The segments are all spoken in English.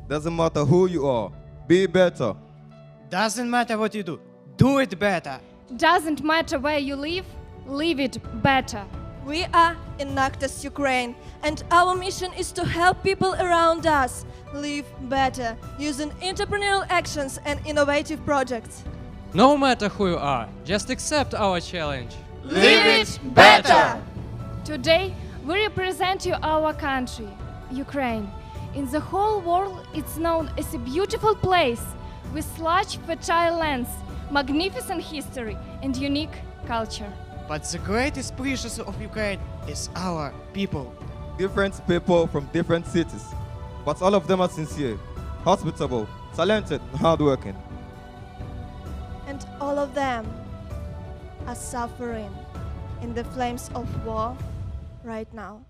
Doesn't matter who you are, be better. Doesn't matter what you do it better. Doesn't matter where you live it better. We are Enactus Ukraine, and our mission is to help people around us live better using entrepreneurial actions and innovative projects. No matter who you are, just accept our challenge. Live it better! Today, we represent you, our country, Ukraine. In the whole world, it's known as a beautiful place with large fertile lands, magnificent history, and unique culture. But the greatest pleasure of Ukraine is our people. Different people from different cities, but all of them are sincere, hospitable, talented, and hardworking. And all of them are suffering in the flames of war right now.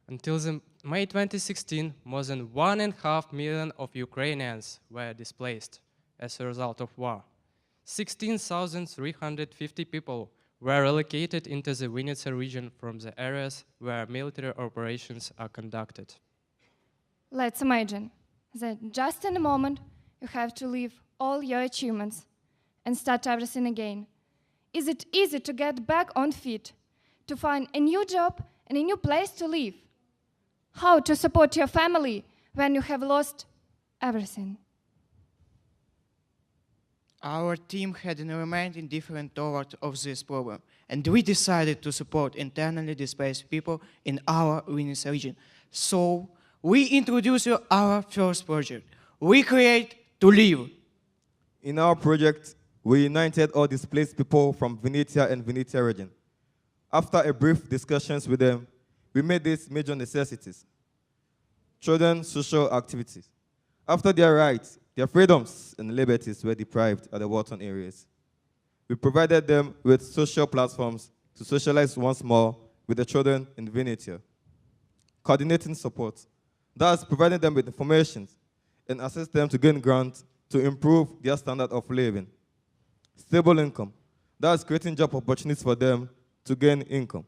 Until May 2016, more than 1.5 million of Ukrainians were displaced as a result of war. 16,350 people were relocated into the Vinnytsia region from the areas where military operations are conducted. Let's imagine that just in a moment you have to leave all your achievements and start everything again. Is it easy to get back on feet, to find a new job and a new place to live? How to support your family when you have lost everything? Our team had an element indifferent toward of this problem, and we decided to support internally displaced people in our Vinnytsia region. So we introduce you our first project. We create to live. In our project, we united all displaced people from Vinnytsia and Vinnytsia region. After a brief discussions with them, we made these major necessities. Children's social activities. After their rights, their freedoms and liberties were deprived at the war-torn areas. We provided them with social platforms to socialize once more with the children in Vinnytsia. Coordinating support, thus providing them with information and assist them to gain grants to improve their standard of living. Stable income, thus creating job opportunities for them to gain income.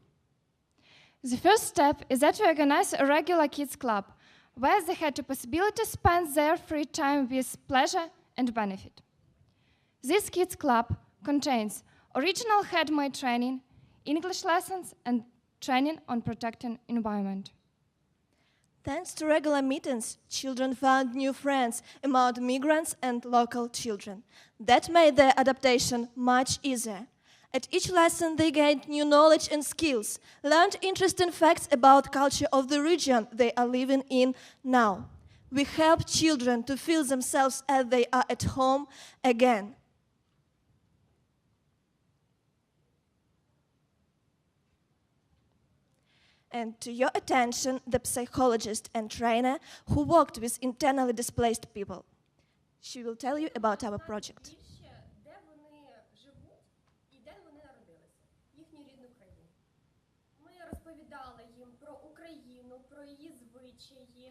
The first step is that we organize a regular kids club, where they had the possibility to spend their free time with pleasure and benefit. This kids club contains original handmade training, English lessons, and training on protecting environment. Thanks to regular meetings, children found new friends among migrants and local children. That made their adaptation much easier. At each lesson, they gained new knowledge and skills, learned interesting facts about culture of the region they are living in now. We help children to feel themselves as they are at home again. And to your attention, the psychologist and trainer who worked with internally displaced people. She will tell you about our project. Розповідала їм про Україну, про її звичаї,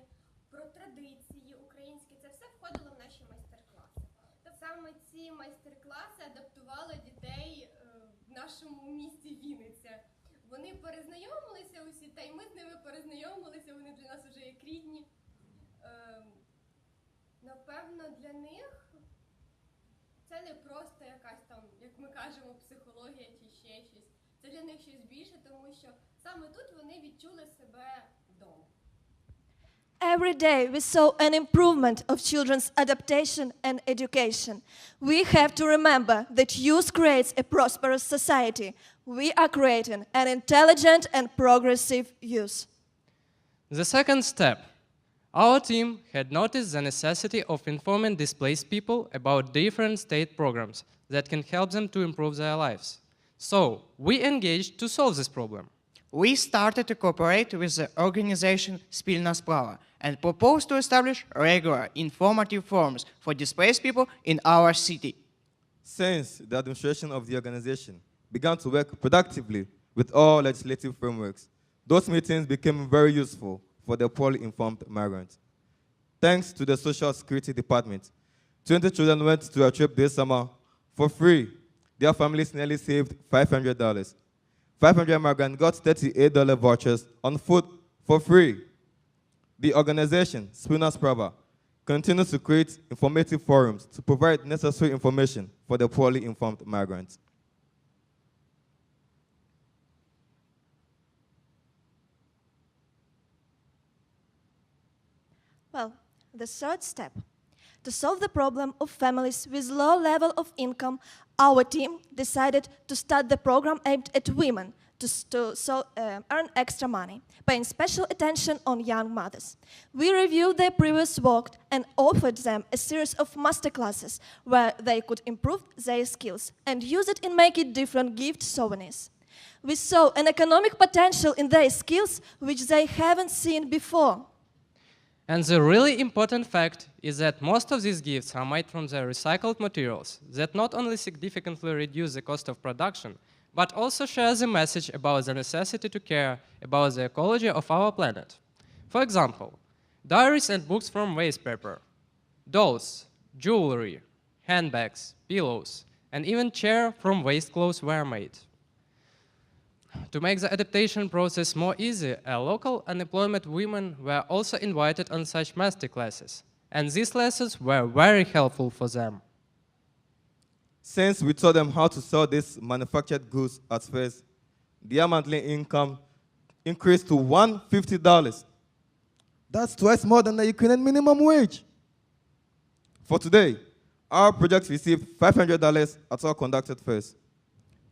про традиції українські. Це все входило в наші майстер-класи. Саме ці майстер-класи адаптували дітей в нашому місті Вінниця. Вони перезнайомилися усі, та й ми з ними перезнайомилися, вони для нас вже як рідні. Напевно, для них це не просто якась там, як ми кажемо, психологія чи ще щось. Це для них щось більше, тому що саме тут вони відчули себе вдома. Every day we saw an improvement of children's adaptation and education. We have to remember that youth creates a prosperous society. We are creating an intelligent and progressive youth. The second step. Our team had noticed the necessity of informing displaced people about different state programs that can help them to improve their lives. So, we engaged to solve this problem. We started to cooperate with the organization Spilna Sprava and proposed to establish regular informative forums for displaced people in our city. Since the administration of the organization began to work productively with all legislative frameworks. Those meetings became very useful for the poorly informed migrants. Thanks to the Social Security Department, 20 children went to a trip this summer for free. Their families nearly saved $500. 500 migrants got $38 vouchers on food for free. The organization, Spina Sprava, continues to create informative forums to provide necessary information for the poorly informed migrants. Well, the third step. To solve the problem of families with low level of income, our team decided to start the program aimed at women to earn extra money, paying special attention on young mothers. We reviewed their previous work and offered them a series of masterclasses where they could improve their skills and use it in making different gift souvenirs. We saw an economic potential in their skills which they haven't seen before. And the really important fact is that most of these gifts are made from the recycled materials that not only significantly reduce the cost of production, but also share the message about the necessity to care about the ecology of our planet. For example, diaries and books from waste paper, dolls, jewelry, handbags, pillows, and even chair from waste clothes were made. To make the adaptation process more easy, local unemployed women were also invited on such master classes, and these lessons were very helpful for them. Since we taught them how to sell these manufactured goods at first, their monthly income increased to $150. That's twice more than the Ukrainian minimum wage. For today, our project received $500 at all conducted first.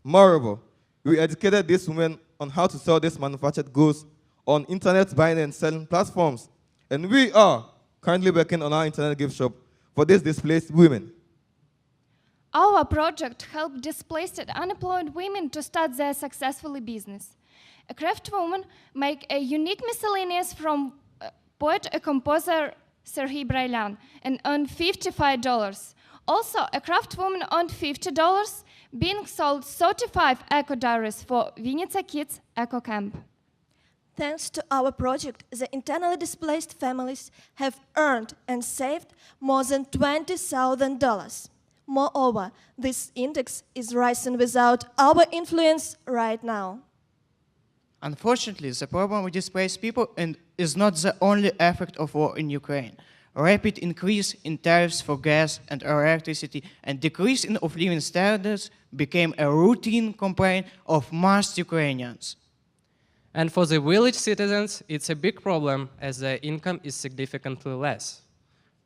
Moreover, we educated these women on how to sell these manufactured goods on internet buying and selling platforms. And we are currently working on our internet gift shop for these displaced women. Our project helped displaced and unemployed women to start their successful business. A craft woman make a unique miscellaneous from poet and composer Serhiy Brailan and earned $55. Also, a craft woman earned $50 being sold 35 eco diaries for Vinnytsia Kids Eco Camp. Thanks to our project, the internally displaced families have earned and saved more than $20,000. Moreover, this index is rising without our influence right now. Unfortunately, the problem with displaced people is not the only effect of war in Ukraine. Rapid increase in tariffs for gas and electricity and decrease in of living standards became a routine complaint of most Ukrainians. And for the village citizens, it's a big problem as their income is significantly less.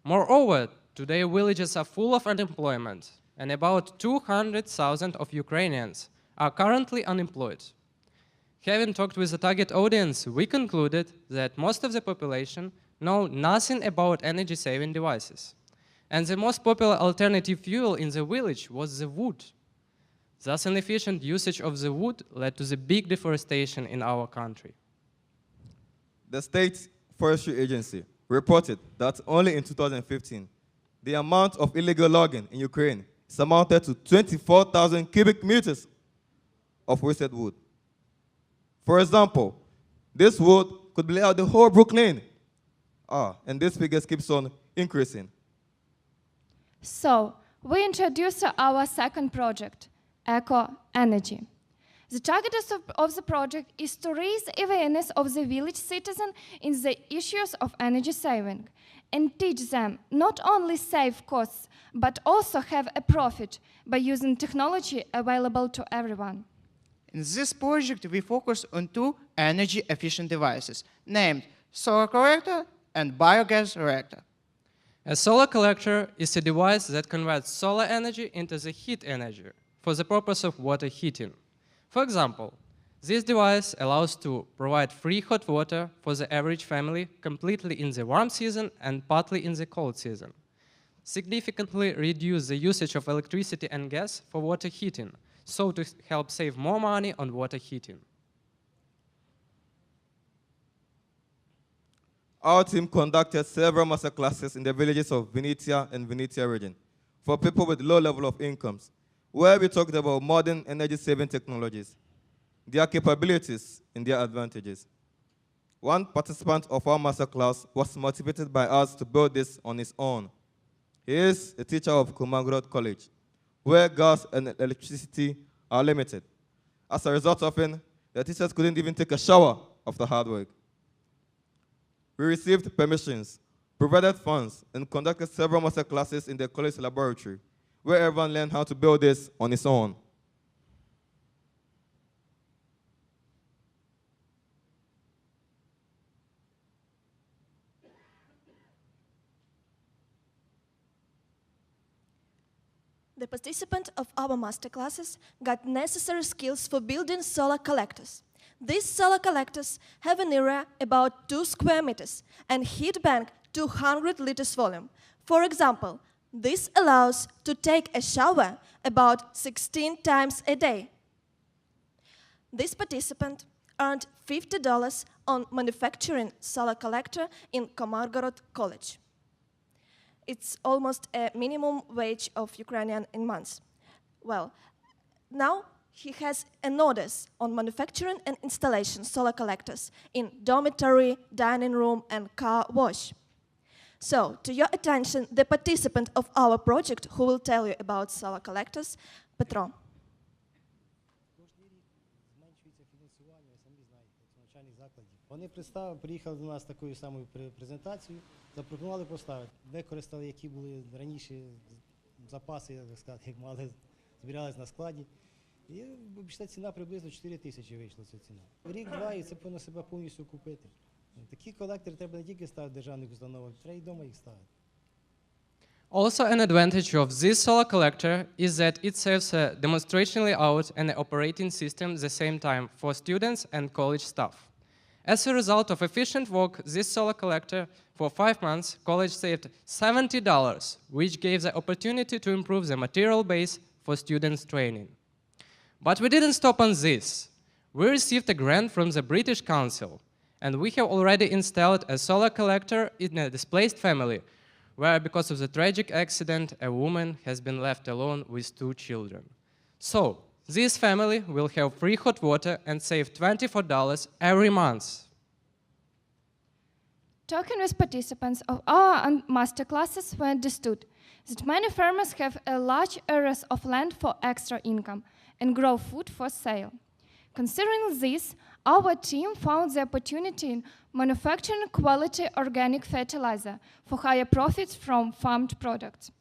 Moreover, today villages are full of unemployment, and about 200,000 of Ukrainians are currently unemployed. Having talked with the target audience, we concluded that most of the population know nothing about energy-saving devices. And the most popular alternative fuel in the village was the wood. Thus, inefficient usage of the wood led to the big deforestation in our country. The State Forestry Agency reported that only in 2015, the amount of illegal logging in Ukraine is amounted to 24,000 cubic meters of wasted wood. For example, this wood could lay out the whole Brooklyn. And this figure keeps on increasing. So, we introduced our second project, Eco Energy. The target of the project is to raise awareness of the village citizen in the issues of energy saving and teach them not only save costs, but also have a profit by using technology available to everyone. In this project, we focus on two energy-efficient devices, named solar collector and biogas reactor. A solar collector is a device that converts solar energy into the heat energy for the purpose of water heating. For example, this device allows to provide free hot water for the average family completely in the warm season and partly in the cold season. Significantly reduce the usage of electricity and gas for water heating, so to help save more money on water heating. Our team conducted several master classes in the villages of Vinnytsia and Vinnytsia region for people with low level of incomes, where we talked about modern energy-saving technologies. their capabilities and their advantages. One participant of our masterclass was motivated by us to build this on his own. He is a teacher of Kumangurot College, where gas and electricity are limited. As a result of it, the teachers couldn't even take a shower after hard work. We received permissions, provided funds, and conducted several master classes in the college laboratory, where everyone learned how to build this on his own. The participants of our masterclasses got necessary skills for building solar collectors. These solar collectors have an area about 2 square meters and heat bank 200 liters volume. For example, this allows to take a shower about 16 times a day. This participant earned $50 on manufacturing solar collector in Komargorod College. It's almost a minimum wage of Ukrainian in months. Well, now he has an orders on manufacturing and installation solar collectors in dormitory, dining room, and car wash. So, to your attention, the participant of our project who will tell you about solar collectors, Petro. Зменшується фінансування, ви самі знаєте, це навчальних закладів. Вони приїхали до нас з такою самою презентацією, запропонували поставити. Використали, які були раніше запаси, як сказати, як мали, збирались на складі. І обічна ціна приблизно 4 тисячі вийшла ця ціна. Рік-два і це повинно себе повністю купити. Такі колектори треба не тільки ставити в державних установах, треба і вдома їх ставити. Also, an advantage of this solar collector is that it serves a demonstration layout and an operating system at the same time for students and college staff. As a result of efficient work, this solar collector, for 5 months, college saved $70, which gave the opportunity to improve the material base for students' training. But we didn't stop on this. We received a grant from the British Council, and we have already installed a solar collector in a displaced family, where because of the tragic accident, a woman has been left alone with 2 children. So, this family will have free hot water and save $24 every month. Talking with participants of our masterclasses, we understood that many farmers have a large areas of land for extra income and grow food for sale. Considering this, our team found the opportunity in manufacturing quality organic fertilizer for higher profits from farmed products.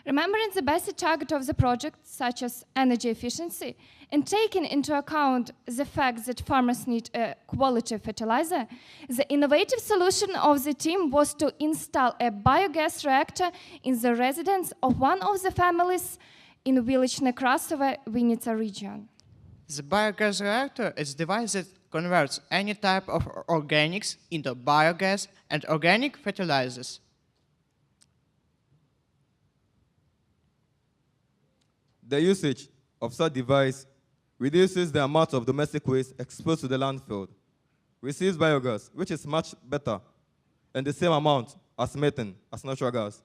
Remembering the basic target of the project, such as energy efficiency, and taking into account the fact that farmers need a quality fertilizer, the innovative solution of the team was to install a biogas reactor in the residence of one of the families in village Nekrasova, Vinnytsia region. The biogas reactor is a device that converts any type of organics into biogas and organic fertilizers. The usage of such device reduces the amount of domestic waste exposed to the landfill, receives biogas, which is much better, and the same amount as methane, as natural gas,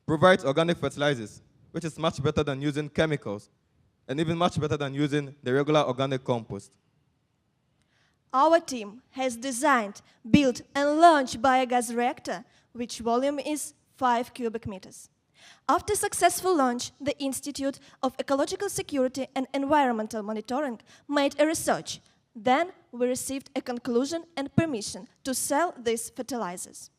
provides organic fertilizers, which is much better than using chemicals, and even much better than using the regular organic compost. Our team has designed, built, and launched biogas reactor, which volume is 5 cubic meters. After successful launch, the Institute of Ecological Security and Environmental Monitoring made a research. Then we received a conclusion and permission to sell these fertilizers.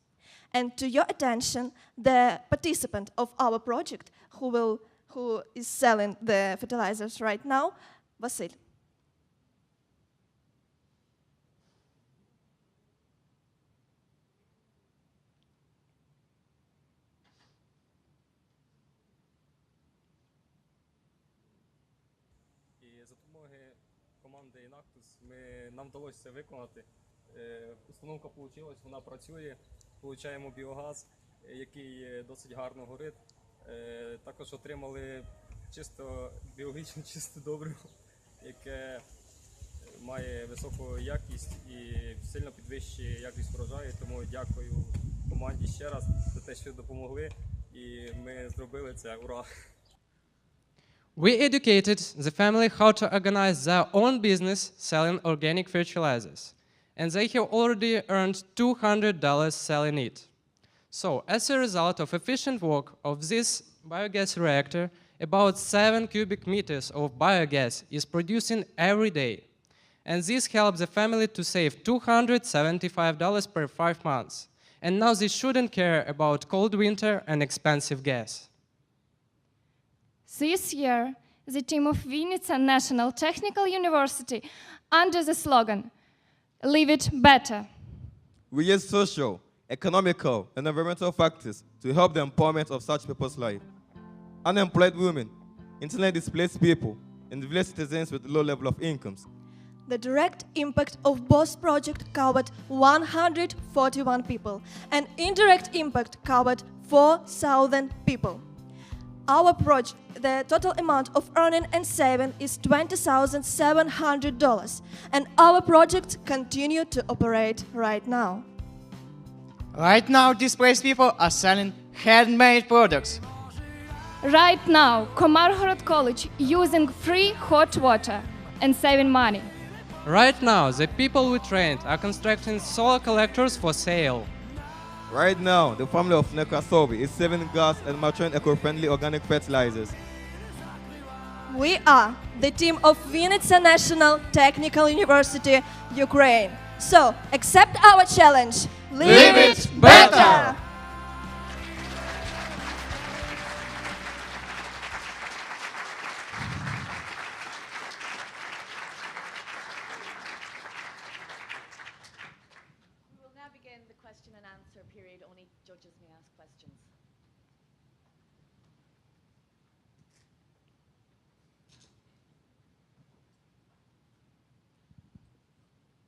And to your attention, the participant of our project who is selling the fertilizers right now, Vasil. І за допомогою команди Enactus нам вдалося це виконати. Установка вийшла, вона працює, отримуємо біогаз, який досить гарно горить. Також отримали чисто біологічно чисте добриво, яке має високу якість і сильно підвищує якість врожаю. Тому дякую команді ще раз за те, що допомогли, і ми зробили це. Ура! We educated the family how to organize their own business selling organic fertilizers, and they have already earned $200 selling it. So, as a result of efficient work of this biogas reactor, about 7 cubic meters of biogas is producing every day. And this helps the family to save $275 per 5 months. And now they shouldn't care about cold winter and expensive gas. This year, the team of Vinnytsia National Technical University, under the slogan, "Live it better," We use social, economical, and environmental factors to help the empowerment of such people's life. Unemployed women, internally displaced people, and village citizens with low level of incomes. The direct impact of both projects covered 141 people, and indirect impact covered 4,000 people. Our project, the total amount of earning and saving is $20,700, and our projects continue to operate right now. Right now, displaced people are selling handmade products. Right now, Komarhorod College using free hot water and saving money. Right now, the people we trained are constructing solar collectors for sale. Right now, the family of Nekasovi is saving gas and maturing eco-friendly organic fertilizers. We are the team of Vinnytsia National Technical University, Ukraine. So, accept our challenge. Live it better! We will now begin the question and answer period. Only judges may ask questions.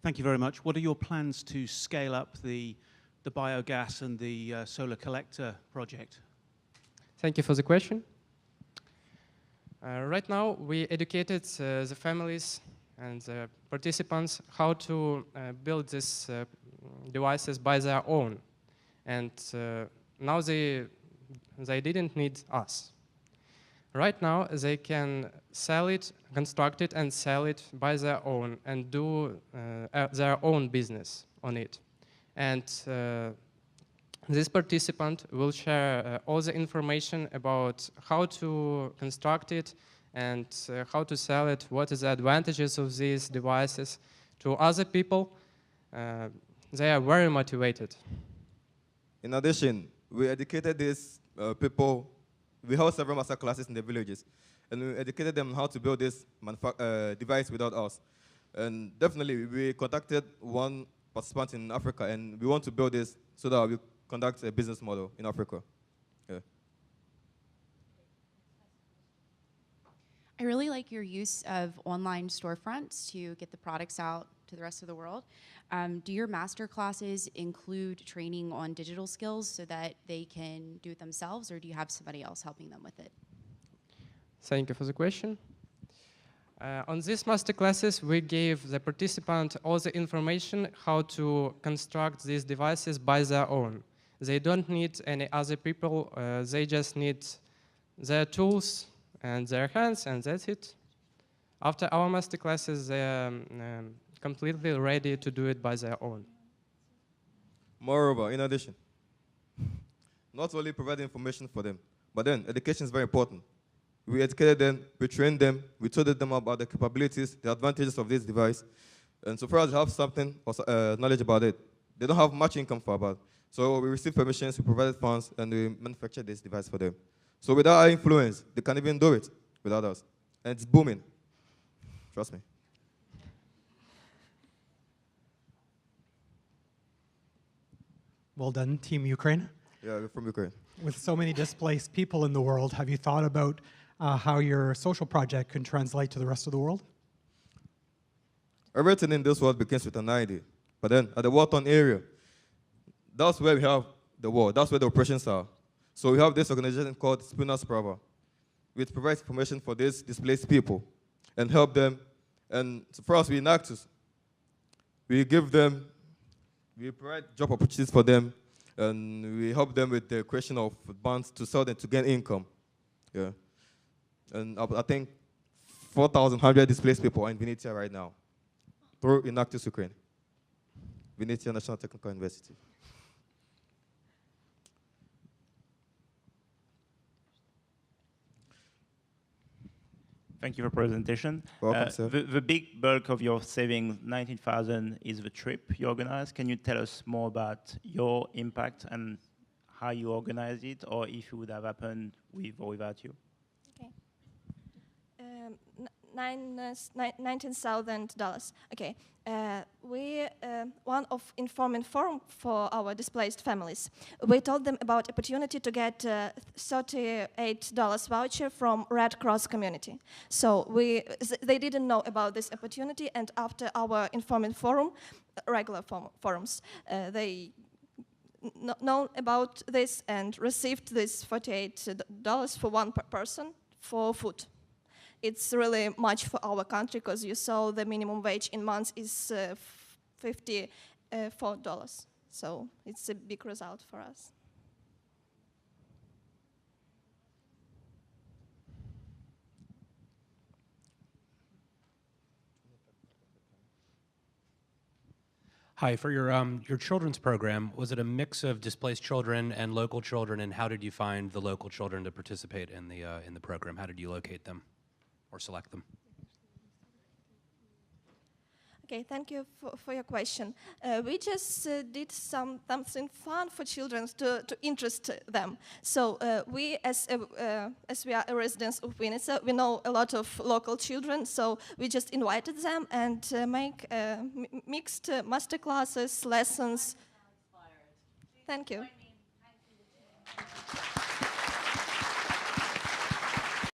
Thank you very much. What are your plans to scale up the biogas and the solar collector project? Thank you for the question. Right now, we educated the families and the participants how to build these devices by their own. And now they didn't need us. Right now, they can sell it, construct it, and sell it by their own and do their own business on it. And this participant will share all the information about how to construct it and how to sell it, what is the advantages of these devices to other people. They are very motivated. In addition, we educated these people. We held several master classes in the villages, and we educated them how to build this device without us. And definitely, we contacted one participant in Africa, and we want to build this so that we conduct a business model in Africa. Yeah. I really like your use of online storefronts to get the products out to the rest of the world. Do your master classes include training on digital skills so that they can do it themselves, or do you have somebody else helping them with it? Thank you for the question. On these master classes, we gave the participant all the information how to construct these devices by their own. They don't need any other people. They just need their tools and their hands, and that's it. After our master classes, they are completely ready to do it by their own. Moreover, in addition, not only provide information for them, but then education is very important. We educated them, we trained them, we told them about the capabilities, the advantages of this device, and so far as they have something or knowledge about it, they don't have much income for about. So we received permissions, we provided funds, and we manufactured this device for them. So without our influence, they can't even do it without us. And it's booming. Trust me. Well done, Team Ukraine. Yeah, we're from Ukraine. With so many displaced people in the world, have you thought about how your social project can translate to the rest of the world? Everything in this world begins with an idea. But then, at the war-torn area, that's where we have the war. That's where the operations are. So we have this organization called Spina Sprava, which provides information for these displaced people and help them. And so for us, we Enactus. We give them, we provide job opportunities for them, and we help them with the creation of bonds to sell them to gain income. Yeah. And I think 4,100 displaced people are in Venetia right now through Enactus Ukraine, Venetia National Technical University. Thank you for presentation. Welcome, sir. The big bulk of your savings, 19,000, is the trip you organize. Can you tell us more about your impact and how you organize it, or if it would have happened with or without you? Okay. $19,000. Okay. We one of informant forum for our displaced families. We told them about opportunity to get $38 voucher from Red Cross community. So they didn't know about this opportunity, and after our informant forum, regular forums, they know about this and received this $48 for one person for food. It's really much for our country, because you saw the minimum wage in months is $54. So it's a big result for us. Hi, for your children's program, was it a mix of displaced children and local children, and how did you find the local children to participate in the program? How did you locate them or select them? Okay, thank you for your question. We just did something fun for children to interest them. So we, as we are residents of Vinnytsia, we know a lot of local children, so we just invited them and make mixed master classes, lessons. Thank you.